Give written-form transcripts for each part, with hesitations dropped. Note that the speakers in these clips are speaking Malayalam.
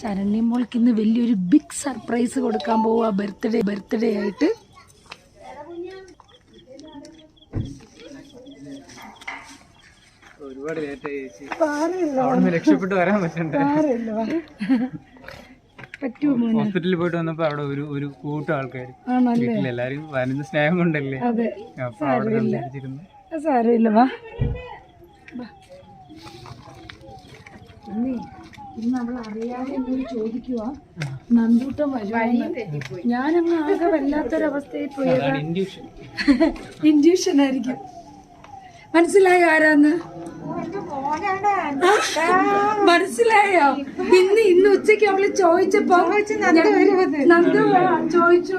ശരണ്യ മോൾക്ക് ഇന്ന് വലിയൊരു ബിഗ് സർപ്രൈസ് കൊടുക്കാൻ പോവാ ബർത്ത്ഡേ ആയിട്ട്. ഒരുപാട് രക്ഷപ്പെട്ട് വരാൻ പറ്റുമോ? ഹോസ്പിറ്റലിൽ പോയിട്ട് വന്നപ്പോ അവിടെ ഒരു കൂട്ടം ആൾക്കാർ വീട്ടിലെല്ലാരും വരുന്ന സ്നേഹം കൊണ്ടല്ലേ. അപ്പൊ അവിടെ സംസാരിച്ചിരുന്നു. സാരമില്ല, വാ. ഇന്ന് അവൾ അറിയാതെ എന്നോട് ചോദിക്കുവാ നന്ദൂട്ടം വരുമോ. ഞാനങ്ങ് ആകെ വല്ലാത്തൊരവസ്ഥയിൽ പോയത്. ഇൻഡ്യൂഷൻ ആയിരിക്കും. മനസ്സിലായോ ആരാന്ന്? മനസ്സിലായോ? ഇന്ന് ഉച്ചക്ക് അവള് ചോദിച്ചപ്പോ നന്ദു ചോദിച്ചു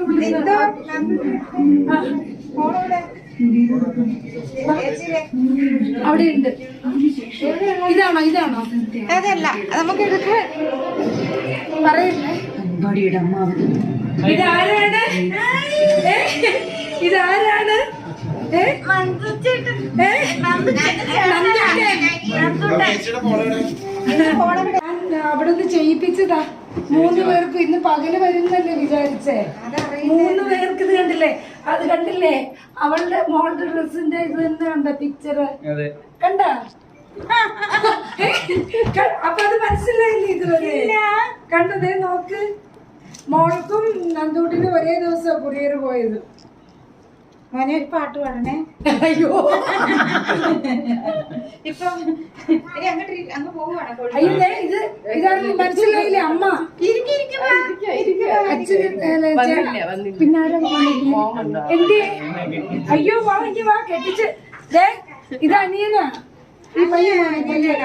അവിടെ ഉണ്ട്. ഇതാണോ? അതല്ല, നമുക്ക് പറയല്ലേ. ഇതാരാണ്? അവിടുന്ന് ചെയ്യിപ്പിച്ചതാ 3 പേർക്ക്. ഇന്ന് പകല് വരുന്നല്ലേ വിചാരിച്ചേ. 3 പേർക്ക് ഇത് കണ്ടില്ലേ? അത് കണ്ടില്ലേ? അവളുടെ മോളുടെ ഡ്രസ്സിന്റെ ഇത് തന്നെ കണ്ട പിക്ചറ് കണ്ട? അപ്പൊ അത് മനസ്സിലായില്ലേ ഇതുവരെ? കണ്ടതേ നോക്ക്. മോൾക്കും നന്ദൂട്ടിന് ഒരേ ദിവസം കൊറിയർ പോയത്. മോനെ ഒരു പാട്ട് പാടണേ. അയ്യോ, ഇപ്പൊ അങ്ങ് പോവുകയാണ്. അയ്യേ, ഇതാണ് മനസ്സിലായില്ലേ? അമ്മ പിന്നെ എന്റെ അയ്യോ വാങ്ങി വാ കെട്ടിച്ച്. ഇത് അനിയനാ. ഈ പയ്യനാ.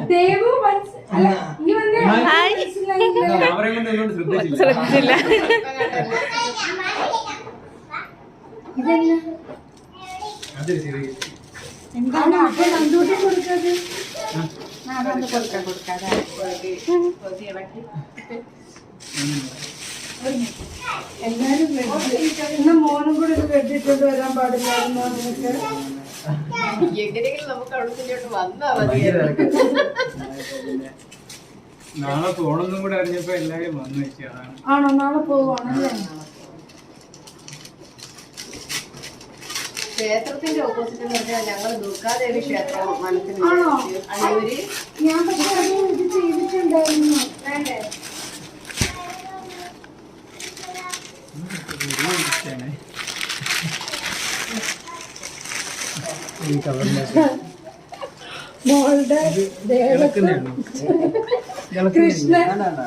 ദേവു ഇനി വന്നേ. ശ്രദ്ധിച്ചില്ല. എന്താണ് അപ്പൊ നന്ദൂട്ടി കൊടുക്കാതെ? എല്ലാരും എന്നാ മോനും കൂടെ ഇത് കെട്ടിക്കൊണ്ട് വരാൻ പാടില്ലായിരുന്നോ നിനക്ക്? നാളെ പോണെന്നും കൂടെ അറിഞ്ഞപ്പോ എല്ലാരും വന്നു വെച്ചാണ്. ആണോ? നാളെ പോവാണല്ലേ? ക്ഷേത്രത്തിന്റെ ഓപ്പോസിറ്റ് എന്ന് പറഞ്ഞാൽ ഞങ്ങൾ ദുർഗാദേവി ക്ഷേത്രം മനസ്സിൽ. ആണോ? ഞാൻ പക്ഷെ അത് ഇത് ചെയ്തിട്ടുണ്ടായിരുന്നു. വേണ്ടേ? മോളുടെ കൃഷ്ണൻ അത്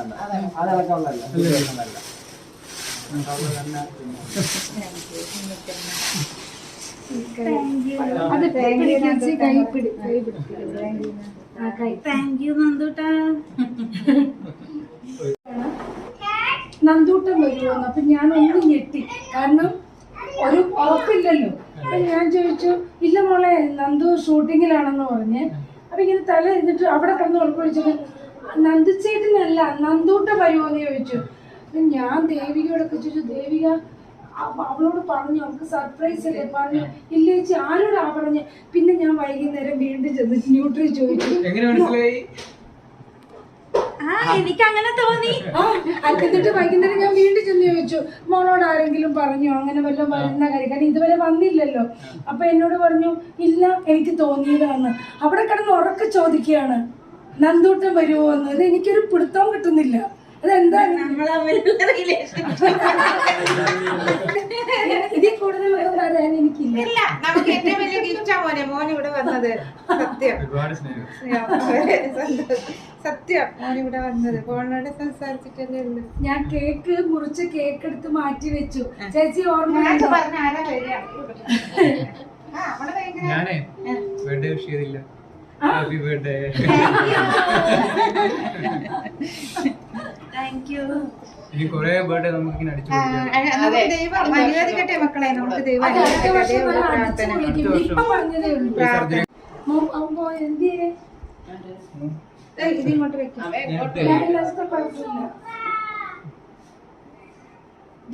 നന്ദൂട്ടം വരുമോന്ന്. അപ്പൊ ഞാൻ ഒന്ന് ഞെട്ടി. കാരണം ഒരു ഉറപ്പില്ലല്ലോ. അപ്പൊ ഞാൻ ചോദിച്ചു, ഇല്ല മോളെ നന്ദു ഷൂട്ടിങ്ങിലാണെന്ന് പറഞ്ഞ്. അപ്പൊ ഇങ്ങനെ തല ഇരുന്നിട്ട് അവിടെ കിടന്ന് ഉറപ്പൊഴിച്ചത് നന്ദു ചേട്ടനല്ല നന്ദൂട്ടം വരുമോന്ന് ചോദിച്ചു. അപ്പൊ ഞാൻ ദേവികയോടൊക്കെ ചോദിച്ചു. ദേവിക അവളോട് പറഞ്ഞു, അവൾക്ക് സർപ്രൈസ് അല്ലേ പറഞ്ഞു. ഇല്ല ചേച്ചി ആരോടാ പറഞ്ഞ്. പിന്നെ ഞാൻ വൈകുന്നേരം വീണ്ടും ചെന്ന് ന്യൂട്രി ചോദിച്ചു. എനിക്ക് അങ്ങനെ തോന്നി. എന്നിട്ട് വൈകുന്നേരം ഞാൻ വീണ്ടും ചെന്ന് ചോദിച്ചു, മോളോട് ആരെങ്കിലും പറഞ്ഞോ അങ്ങനെ വല്ലതും വരുന്ന കാര്യം? കാരണം ഇതുവരെ വന്നില്ലല്ലോ. അപ്പൊ എന്നോട് പറഞ്ഞു, ഇല്ല എനിക്ക് തോന്നിയതാന്ന്. അവിടെ കിടന്ന് ഉറക്കെ ചോദിക്കുകയാണ് നന്ദൂട്ടം വരുമോ എന്ന്. അത് എനിക്കൊരു പിടുത്തവും കിട്ടുന്നില്ല. അതെന്താ ഇതിൽ കൂടുതൽ പറയാൻ എനിക്കില്ല. നമുക്ക് ഏറ്റവും വലിയ ഗിഫ്റ്റാ മോൻ ഇവിടെ വന്നത്. സത്യം മോൻ ഇവിടെ വന്നത്. ഫോണിനോട് സംസാരിച്ചിട്ടല്ലേ ഉള്ളു. ഞാൻ കേക്ക് മുറിച്ച് കേക്ക് എടുത്ത് മാറ്റി വെച്ചു. ചേച്ചി ഓർമ്മ പറഞ്ഞ ആരാ വരിക? ഞാനേ ബർത്ത്ഡേ വിഷ് ചെയ്തില്ല. Happy birthday. Thank you. ഇനി കൊറേ ബർത്ത്ഡേ നമുക്ക് ഇങ്ങനെ അടിച്ചു ദൈവം അനുവദിക്കട്ടെ മക്കളെ. നമുക്ക് ദൈവം അനുവദിക്കട്ടെ. ഇതിങ്ങോട്ട് വെക്കാം.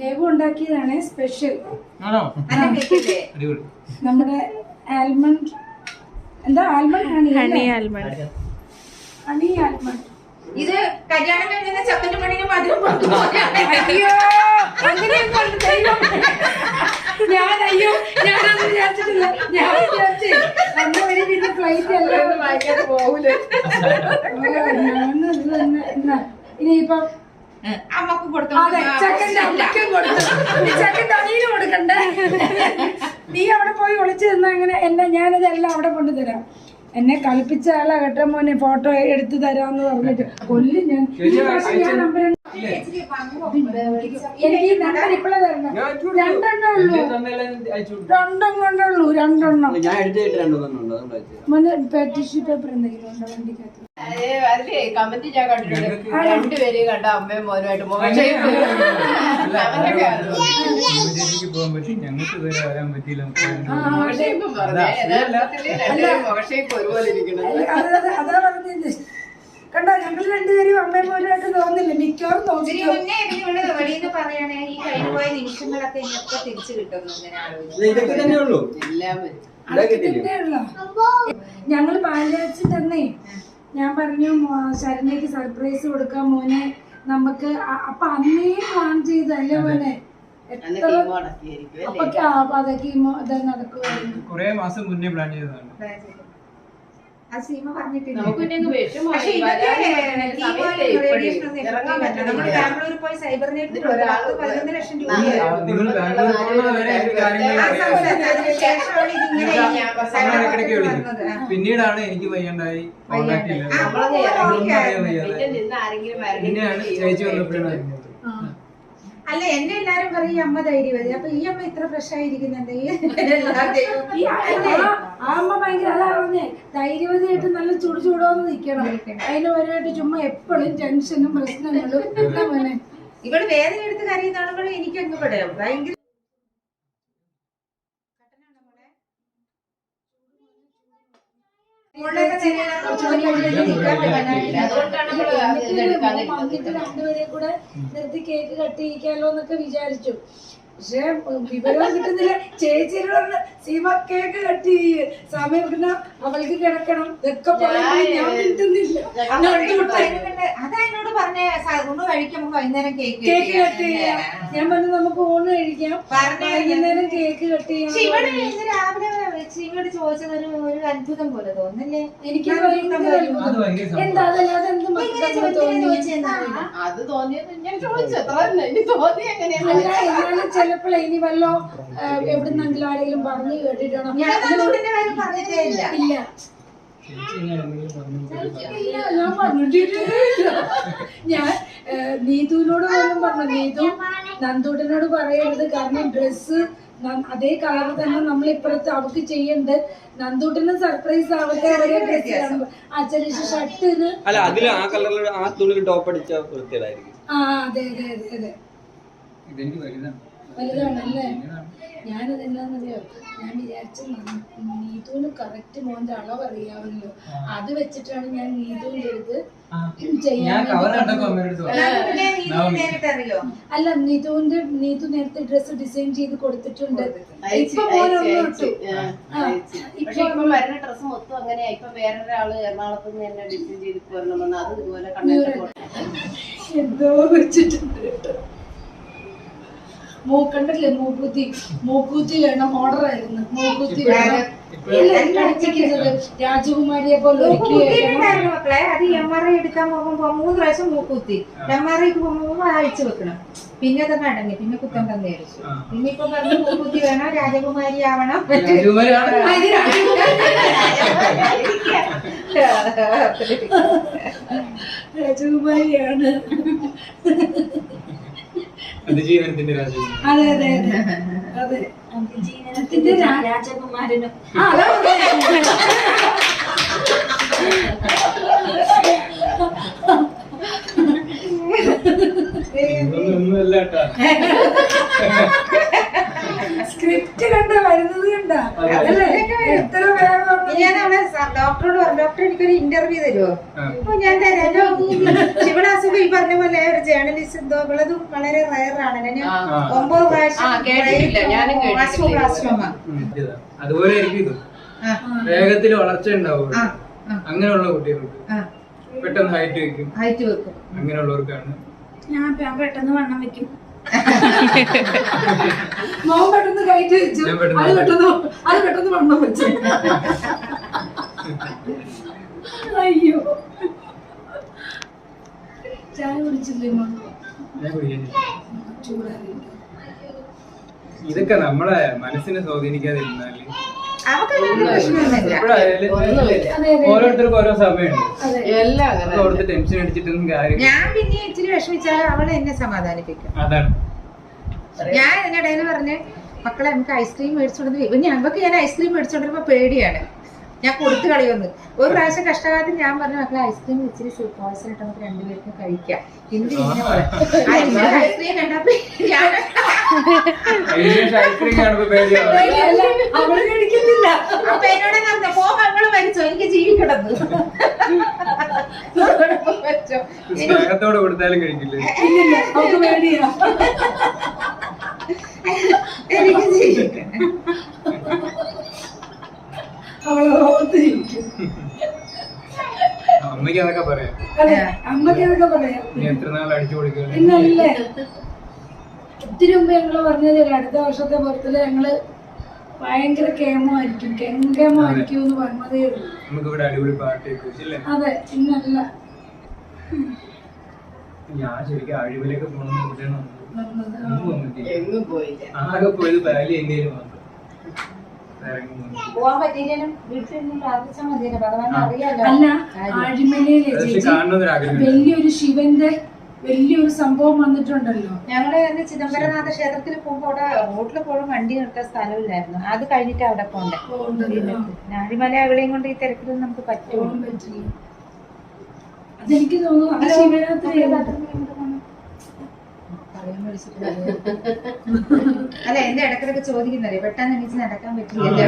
ദേവു ഉണ്ടാക്കിയതാണ് സ്പെഷ്യൽ. ആണോ? നമ്മുടെ ആൽമണ്ട് എന്താ almond honey honey almond. Honey almond. ഇത് കല്യാണം കഴിഞ്ഞ ചക്കന്റെ പണിന് മധുരം കൊടുത്തു. അയ്യോ അങ്ങനെയൊന്നും അല്ല ദൈവം. ഞാനത് വിചാരിച്ചിട്ടില്ല. ഞാൻ വിചാരിച്ചേ എന്റെ വഴി പിന്നെ ഫ്ലൈറ്റ് എല്ലാം വായിക്കാതെ പോകൂലേ. ഞാനത് തന്നെ. എന്നാ ഇനിയിപ്പം അമ്മക്ക് കൊടുത്തു. അതെ ചെക്കൻ്റെ അമ്മയ്ക്കും കൊടുത്തു. ഈ ചെക്കൻ്റെ അനിയനും കൊടുക്കണ്ടേ? നീ അവിടെ പോയി ഒളിച്ചു നിന്നാ എങ്ങനെ എന്നെ ഞാനതെല്ലാം അവിടെ കൊണ്ടുതരാം. എന്നെ കളിപ്പിച്ച ആളാ കേട്ടോ മോനെ, ഫോട്ടോ എടുത്തു തരാന്ന് പറഞ്ഞിട്ട് കൊല്ലും ഞാൻ. ഞാൻ നമ്പർ എനിക്ക് ഈ നമ്പർ ഇപ്പോഴേ തരണം. രണ്ടെണ്ണം ഉള്ളൂ, രണ്ടെണ്ണം. മോനെ ടിഷ്യൂ പേപ്പർ എന്തെങ്കിലും ഉണ്ടോ വണ്ടിക്കകത്ത്? അതിലേ കമന്റ് ഞാൻ കണ്ടിട്ടുണ്ട്. രണ്ടുപേരെയും കണ്ട അമ്മയും മോനുമായിട്ട് മുഖക്ഷേപ്പ് പോകാൻ പറ്റി, ഞങ്ങൾക്ക് ഇതുവരെ വരാൻ പറ്റിയില്ല. മുഖക്ഷേപ്പും പറഞ്ഞു. യഥാർത്ഥത്തില് രണ്ടുപേരും മുഖക്ഷേപ്പ് ഒരുപോലെ ഇരിക്കുന്നത്. അതാ പറഞ്ഞത്. കണ്ടോ ഞങ്ങൾ രണ്ടുപേരും അമ്മയും മോനുമായിട്ട് തോന്നില്ല, മിക്കവാറും തോന്നില്ല. വെളിയിൽ പറയണേ ഈ കഴിഞ്ഞു പോയ നിമിഷങ്ങളൊക്കെ ഇനിയൊക്കെ തിരിച്ചു കിട്ടുന്നു. ഇങ്ങനെ ഞങ്ങള് പാലാച്ചി തന്നെ ഞാൻ പറഞ്ഞു ശരണ്യക്ക് സർപ്രൈസ് കൊടുക്കാൻ മോനെ നമുക്ക്. അപ്പൊ അന്നേ പ്ലാൻ ചെയ്തല്ലേ മോനെ? അപ്പൊക്കെ അതൊക്കെ നടക്കുമായിരുന്നു. കുറെ മാസം മുന്നേ പ്ലാൻ ചെയ്തതാണ്. ആ സീമ പറഞ്ഞിട്ടില്ല. ബാംഗ്ലൂർ പോയി സൈബർ നെറ്റ് ഒരാൾക്ക് 11 ലക്ഷം രൂപയായിരുന്നു. നിങ്ങൾ ബാംഗ്ലൂർ പോകുന്ന വരെ ഇടയ്ക്കിടയ്ക്ക് വിളിക്കും. പിന്നീടാണ് എനിക്ക് വയ്യണ്ടായി കോണ്ടാക്ട് ഇല്ല. പിന്നെയാണ് ചേച്ചി വന്നപ്പോഴാണ് അറിഞ്ഞത്. അല്ല എന്നെ എല്ലാരും പറയും അമ്മ ധൈര്യവതി. അപ്പൊ ഈ അമ്മ ഇത്ര ഫ്രഷ് ആയിരിക്കുന്നുണ്ട്. ആ അമ്മ ഭയങ്കര അതാ പറഞ്ഞേ ധൈര്യവതിയായിട്ട് നല്ല ചൂടോന്ന് നിക്കണം. അതിന് വരായിട്ട് ചുമ്മാ എപ്പോഴും ടെൻഷനും പ്രശ്നങ്ങളും എന്താ മോനെ. ഇവിടെ വേദന എടുത്ത് കരയുന്ന ആളുകൾ എനിക്കങ്ങ് പെടാം ഭയങ്കര. രണ്ടുപേരെ കൂടെ നിർത്തി കേക്ക് കട്ട് ചെയ്യിക്കാലോ എന്നൊക്കെ വിചാരിച്ചു. പക്ഷെ വിവരം കിട്ടുന്നില്ല. ചേച്ചിയോട് പറഞ്ഞ സീമ കേക്ക് കട്ട് ചെയ്യ്, സമയം കിട്ടുന്ന അവൾക്ക് കിടക്കണം ഇതൊക്കെ ഞാൻ കിട്ടുന്നില്ല. അതാ എന്നോട് പറഞ്ഞ ഊണ് കഴിക്കുമ്പോ വൈകുന്നേരം കേക്ക് കട്ട് ചെയ്യാം. ഞാൻ പറഞ്ഞു നമുക്ക് ഊണ് കഴിക്കാം, വൈകുന്നേരം കേക്ക് കട്ട് ചെയ്യാം. ഇവിടെ രാവിലെ ചീമയോട് ചോദിച്ചത് ഒരു അത്ഭുതം പോലെ തോന്നുന്നല്ലേ? എനിക്ക് എന്താ അതെന്ത് അത് തോന്നിയത് ഞാൻ ചോദിച്ചു എന്നാലും ചിലപ്പോഴേ ഇനി വല്ലോ എവിടുന്നെങ്കിലും ആരെങ്കിലും പറഞ്ഞു കേട്ടിട്ടാണോ? ഇല്ല ഞാൻ പറഞ്ഞിട്ടില്ല. ഞാൻ നീതുവിനോട് പോലും പറഞ്ഞു, നീതു നന്ദൂട്ടനോട് പറയരുത്, കാരണം ഡ്രസ്സ് അതേ കളർ തന്നെ നമ്മൾ ഇപ്പുറത്ത് അവക്ക് ചെയ്യണ്ട്. നന്ദൂട്ടന് സർപ്രൈസ് ആവട്ടെ ഒരേ ഡ്രസ് കാണുമ്പോ അച്ഛനിഷ ഷർട്ടിന് അല്ല അതില് ആ കളറിൽ ആ തുണിയിൽ ടോപ്പ് അടിച്ച വൃത്തിയിലായിരിക്കും. അതെ അതെ അതെ അതെ ഇതെനിക്ക് വലുതാണ്. വലുതാണല്ലേ? ഞാനത് എന്താണെന്നറിയോ, ഞാൻ വിചാരിച്ച നീതുവിന് കറക്റ്റ് മോന്റെ അളവ് അറിയാമല്ലോ, അത് വെച്ചിട്ടാണ് ഞാൻ നീതുവിന്റെ അടുത്ത് ചെയ്യാൻ. അല്ല നീതു നേരത്തെ ഡ്രസ് ഡിസൈൻ ചെയ്ത് കൊടുത്തിട്ടുണ്ട്. ഇപ്പൊ ഇപ്പൊ വരുന്ന ഡ്രസ് മൊത്തം അങ്ങനെയാ. ഇപ്പൊ വേറൊരാള് എറണാകുളത്ത് നിന്ന് തന്നെ ഡിസൈൻ ചെയ്ത് പോരണമെന്ന് അത് ഇതുപോലെ എന്തോ വെച്ചിട്ടുണ്ട്. മൂക്കണ്ടല്ലേ മൂക്കൂത്തി വേണം, ഓർഡർ ആയിരുന്നു. മൂക്കൂത്തി വേണം. രാജകുമാരിയെ പോലെ മക്കളെ അത് MRI എടുക്കാൻ പോകുമ്പോ 3 പ്രാവശ്യം മൂക്കുത്തി. MRIക്ക് പോകുമ്പോ അഴിച്ചു വെക്കണം. പിന്നെ അത് അടങ്ങി, പിന്നെ കുത്തം തന്നെ അടിച്ചു. പിന്നെ ഇപ്പൊ പറഞ്ഞു മൂക്കുത്തി വേണം, രാജകുമാരി ആവണം. രാജകുമാരിയാണ്. അതിജീവനത്തിന്റെ രാജ്യം. അതെ അതെ അതെ അതെ അതിജീവനത്തിന്റെ രാജകുമാരനും. സ്ക്രിപ്റ്റ് കണ്ട വരുന്നത് കണ്ടാ എത്ര വേഗം. ഞാനവിടെ ഡോക്ടറോട് പറഞ്ഞു, ഡോക്ടർ എനിക്കൊരു ഇന്റർവ്യൂ തരുമോ? അപ്പൊ ഞാൻ തരാം. ഇവിടെ അസുഖം ഈ പറഞ്ഞ പോലെ ഒരു ജേർണലിസ്റ്റ് എന്തോ ഉള്ളതും വളരെ റയറാണ്. ഞാൻ 9 പ്രാവശ്യം അതുപോലെ ആയിരിക്കും ഇത്. വേഗത്തിൽ വളർച്ച ഉണ്ടാവും. ആ അങ്ങനെയുള്ള കുട്ടികൾക്ക് ആ പെട്ടെന്ന് ഹൈറ്റ് വെക്കും. ഹൈറ്റ് വെക്കും. അങ്ങനെയുള്ളവർക്കാണ്. ഞാൻ പെട്ടെന്ന് വണ്ണം വെക്കും. മോൻ പെട്ടെന്ന് കയറ്റി വെച്ചു, അത് പെട്ടെന്ന് വണ്ണം വെച്ചു. അയ്യോ, ചായ കുടിച്ചില്ലേ മോൻ? ഞാൻ കുടിക്കാൻ ചൂടാറി. ഇതൊക്കെ നമ്മളെ മനസ്സിനെ സ്വാധീനിക്കാതിരുന്നാല് ഓരോരുത്തർക്കും ഓരോ സമയമുണ്ട്. എല്ലാം അങ്ങനെ അവിടുത്തെ ടെൻഷൻ അടിച്ചിട്ടൊന്നും കാര്യം. ഞാൻ പിന്നെ ഇച്ചിരി വിഷമിച്ചാൽ അവളെ എന്നെ സമാധാനിപ്പിക്കും. അതാണ് ഞാൻ ഇതിനിടയിൽ പറഞ്ഞ് മക്കളെ നമുക്ക് ഐസ്ക്രീം മേടിച്ചോണ്ട് ഞങ്ങൾക്ക് ഞാൻ ഐസ്ക്രീം മേടിച്ചോണ്ടിരുമ്പോ പേടിയാണ്, ഞാൻ കൊടുത്തു കളയുമെന്ന്. ഒരു പ്രാവശ്യം കഷ്ടകാലത്ത് ഞാൻ പറഞ്ഞു മക്കളെ ഐസ്ക്രീം ഇച്ചിരി സൂപ്പർവൈസറായിട്ട് നമുക്ക് രണ്ടുപേർക്കും കഴിക്കാം. ഐസ്ക്രീം കണ്ടപ്പോ ഐസ്ക്രീം കാണുമ്പോ പേടിയാണ്. അവള് കഴിക്കുന്നില്ല. അപ്പൊ എന്നോട് പറഞ്ഞു പോ മകള് മരിച്ചോ, എനിക്ക് ജീവിക്കണത്. സ്നേഹത്തോടെ കൊടുത്താലും കഴിക്കില്ലേ? ഇല്ലില്ല, അവൾക്ക് പേടിയാ. എനിക്ക് ജീവിക്കണം. അവളെ ഓർത്തിരിക്കും. അമ്മയ്ക്ക് അതൊക്കെ പറയാം. അതെ, അമ്മക്ക് അതൊക്കെ പറയാം. നീ എത്ര നാൾ അടിച്ചു കൊടുക്കുക. പിന്നല്ലേ ഒത്തിരി മുമ്പ് ഞങ്ങള് പറഞ്ഞത് അടുത്ത വർഷത്തെ ബർത്ത്ഡേ ഞങ്ങള് ഭയങ്കര കേമമായിരിക്കും എന്ന് പറഞ്ഞതേ ഉള്ളൂ. നമുക്ക് ഇവിടെ അടിപൊളി പാർട്ടി അല്ലേ? അതെ, ഇന്നല്ല ഞാൻ ശരിക്കും അഴിവിലേക്ക് പോകണം. എങ്ങും പോയില്ല. ആകെ പോയത് ബാലി എന്തെങ്കിലും മാത്രം. പോവാൻ പറ്റിയില്ലേലും വീട്ടിലിരുന്ന് പ്രാർത്ഥിച്ചാൽ മതിയല്ലോ, ഭഗവാൻ അറിയാലോ. അല്ല, ആഴിമലയിലെ കാണണമെന്നൊരാഗ്രഹം. വലിയൊരു ശിവന്റെ വലിയൊരു സംഭവം വന്നിട്ടുണ്ടല്ലോ. ഞങ്ങള് ചിദംബരനാഥ ക്ഷേത്രത്തിൽ പോകുമ്പോ അവിടെ റോഡിൽ പോലും വണ്ടി നിർത്താൻ സ്ഥലമില്ലായിരുന്നു. അത് കഴിഞ്ഞിട്ട് അവിടെ പോണ്ടേ. ഞാഴിമല അവളെയും കൊണ്ട് ഈ തിരക്കിലൊന്നും നമുക്ക് പറ്റുമോ? അതെനിക്ക് തോന്നുന്നു അത് ശിവരാത്രി. അല്ല, എന്റെ ഇടക്കിടക്ക് ചോദിക്കുന്നല്ലേ, പെട്ടെന്ന് എണീച്ച് നടക്കാൻ പറ്റില്ലല്ലോ.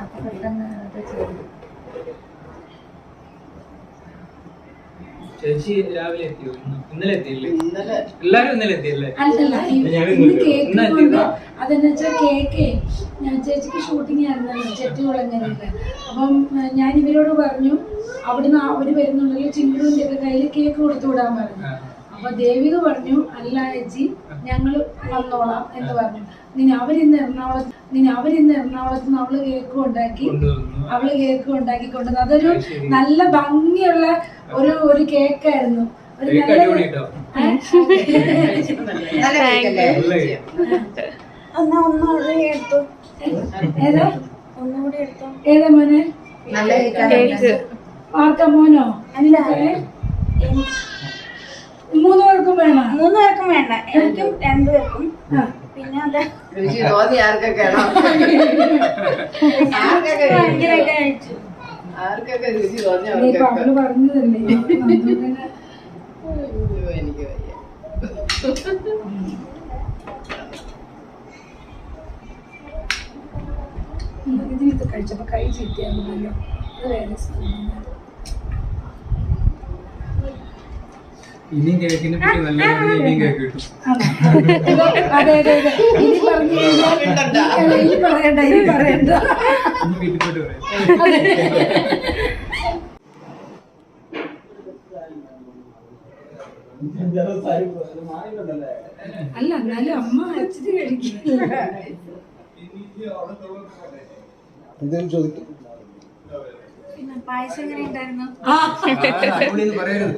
അപ്പൊ പെട്ടെന്ന് ചോദിക്കും. ചേച്ചി രാവിലെ എത്തിയോ? ഇന്നലെ എത്തിയില്ലേ? ഇന്നലെ എല്ലാരും ഇന്നലെ എത്തിയല്ലേ? അല്ലല്ല, ഇന്ന് കേക്ക് കൊണ്ട് അതെന്ന് വെച്ചാൽ കേക്ക് ഞാൻ ചേച്ചിക്ക് ഷൂട്ടിങ് ആയിരുന്നല്ലോ ചെട്ടികുളങ്ങരയില്. അപ്പം ഞാൻ ഇവരോട് പറഞ്ഞു അവിടുന്ന് അവര് വരുന്നുണ്ടെങ്കിൽ ചിങ്കുവിന്റെ ഒക്കെ കയ്യിൽ കേക്ക് കൊടുത്തു വിടാൻ പറഞ്ഞു. അപ്പൊ ദേവിക പറഞ്ഞു അല്ല ചേച്ചി ഞങ്ങള് വന്നോളാം എന്ന് പറഞ്ഞു. അവരിന്ന് എറണാകുളത്ത് നിന്ന് അവള് കേക്ക് ഉണ്ടാക്കി കൊണ്ടുവന്നു. അതൊരു നല്ല ഭംഗിയുള്ള ഒരു കേക്കായിരുന്നു. ഒരു ഒന്നുകൂടി എടുത്തു. ഏതാ മോനെ? ആർക്കാ? മോനോ? അല്ല, 3 പേർക്കും വേണം. 3 പേർക്കും വേണ്ട, എനിക്കും 2 പേർക്കും. പിന്നെ അതെ രുചി തോന്നി ആർക്കൊക്കെയാണോ? ഭയങ്കരമായിട്ട് കഴിച്ചു. ആർക്കൊക്കെ രുചി തോന്നി അവള് അവർക്കൊക്കെ. പറഞ്ഞതല്ലേ എനിക്ക് വയ്യ. ഇത് കഴിച്ചപ്പോ കൈ ചീത്തയാണല്ലോ. അത് വേറെ ഇനിയും കേക്കിനെ പറ്റി നല്ല ഇനിയും കേക്ക് കിട്ടും. അതെ അതെ അതെ. ഇനി പറഞ്ഞു ഇനി പറയണ്ട. ഇനി വീട്ടിൽ പോയിട്ട് പറയാം. അല്ല, എന്നാലും അമ്മ അച്ഛന് കഴിക്കില്ല. പിന്നെ പായസം എങ്ങനെ ഉണ്ടായിരുന്നു? അടിപൊളിയെന്ന് പറയരുത്.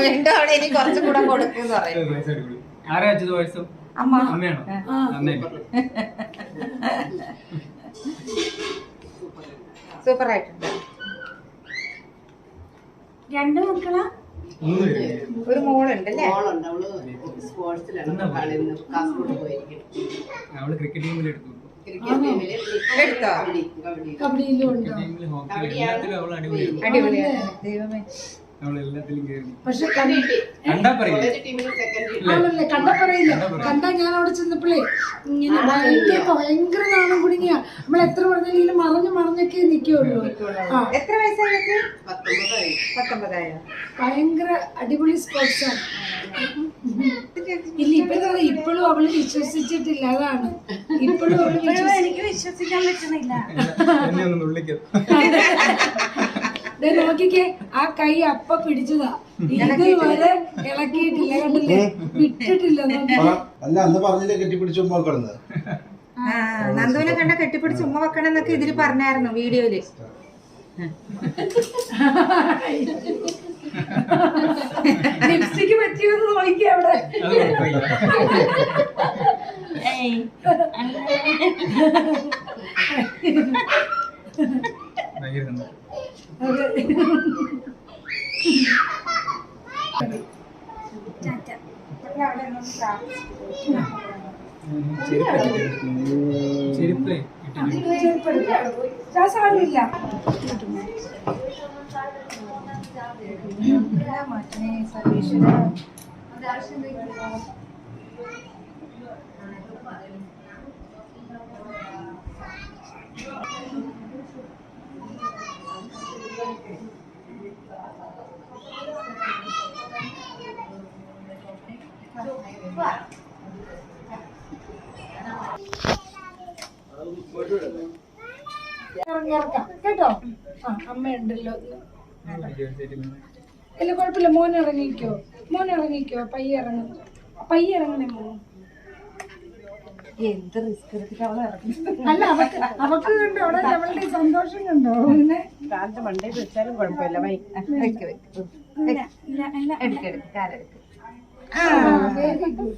വീണ്ടും അവിടെ ഇനി കുറച്ചും കൂടെ കൊടുക്കും പറയും. അടിപൊളി. ആരാ അച്ഛത് വയസ്സും? അമ്മയാണോ? നന്നായി. സൂപ്പർ ആയിട്ടുണ്ട്. 2 മക്കളാ? ഒരു മോളുണ്ട് അല്ലേ? മോളുണ്ട്. അവള് സ്പോർട്സിലാണ് കളിയുന്നത്. കാസർഗോഡ് പോയിരിക്കും. അവള് ക്രിക്കറ്റ് ടീമിൽ എടുത്തു. ക്രിക്കറ്റ് ടീമില് എടുത്തോ? കബഡിയിലും ഉണ്ടോ? ടീമിൽ ഹോക്കി എല്ലാത്തിലും അവൾ അടിപൊളിയാണ്. അടിപൊളിയാണ്. ദൈവമേ, അവൾ എല്ലാത്തിലും കയറി. പക്ഷെ കണ്ടാ പറയില്ല. കോളേജ് ടീമിൽ സെക്കൻഡ്. ആണല്ലേ, കണ്ടാ പറയില്ല. കണ്ടാ ഞാൻ അവിടെ ചെന്നപ്പോഴേ ഇങ്ങനെ ഭയങ്കര നാണം കുടുങ്ങിയാ. നമ്മൾ എത്ര പറഞ്ഞാലും ഇങ്ങനെ മറഞ്ഞൊക്കെ നിക്കുള്ളൂ. എത്ര വയസ്സായിട്ട്? 19 19 ഭയങ്കര അടിപൊളി സ്പോർട്സ് ആണ്. ഇല്ല ഇപ്പോഴും അവള് വിശ്വസിച്ചിട്ടില്ല, അതാണ് ഇപ്പോഴും അവള് എനിക്ക് വിശ്വസിക്കാൻ പറ്റുന്നില്ല. എന്നെ ഒന്ന് നുള്ളിക്കോ. നോക്കിക്കേ, ആ കൈ അപ്പ പിടിച്ചതാ, ഇതുവരെ ഇളക്കിയിട്ടില്ല, കണ്ടില്ലേ, വിട്ടിട്ടില്ല. അല്ല അന്ന് പറഞ്ഞില്ലേ കെട്ടിപ്പിടിച്ച് ഉമ്മ കിടന്നത്. നന്ദുവിനെ കണ്ട കെട്ടിപ്പിടിച്ച് ഉമ്മ വെക്കണം എന്നൊക്കെ ഇതില് പറഞ്ഞായിരുന്നു വീഡിയോയില്. ലിപ്സ്റ്റിക്ക് പറ്റിയെന്ന് നോക്കിയാ അവിടെ. ഭയങ്കര സന്തോഷം. ചെരുപ്പേ സാരമില്ല. ഇറക്കാം കേട്ടോ. ആ അമ്മയുണ്ടല്ലോ. ഇല്ല കുഴപ്പമില്ല, മോൻ ഇറങ്ങിക്കോ, പയ്യെ ഇറങ്ങണേ മോൻ. എന്ത് റിസ്ക് എടുത്തിട്ട് അവളെ ഇറങ്ങി. അല്ല അവക്ക് കണ്ടോ അവിടെ അവളുടെ സന്തോഷം കണ്ടോ? പിന്നെ കാലത്ത് മണ്ടേ വെച്ചാലും കുഴപ്പമില്ല. എടുക്കെടുക്ക് കാലെടുക്ക്. Very good.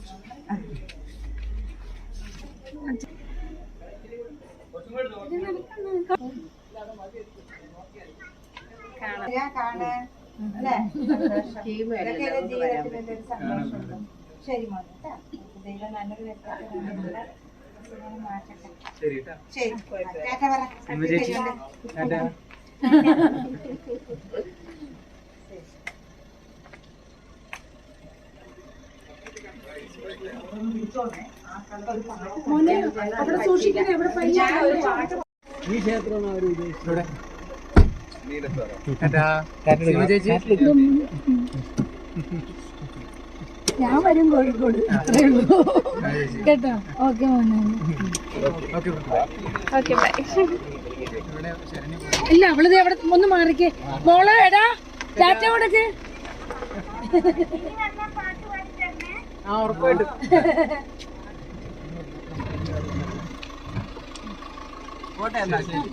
ശരി മോനെ, ദൈവം നല്ലൊരു മാറ്റട്ടെ. ശരി കേട്ടോ. ശരി, ടാറ്റ പറ. അമ്മ ചേച്ചി ടാറ്റാ. മോനെ അവിടെ സൂക്ഷിക്കണേ, അവിടെ പയ്യെ. ഈ ക്ഷേത്രമാണ് അവർ ഉദ്ദേശിച്ചത്. ടാറ്റാ. ശിവ ചേച്ചി ഞാൻ വരും കോഴിക്കോട്, അത്രേ ഉള്ളൂ കേട്ടോ. ഓക്കെ മോനെ. Okay bye. ഇവിടെ ശരണ്യ ഇല്ല അവളിത് അവിടെ ഒന്ന് മാറിക്കേ മോളെ. എടാ ടാറ്റ കൊടുക്ക്. ആ ഉറപ്പായിട്ടും പോട്ടെ എന്നാ ശരി.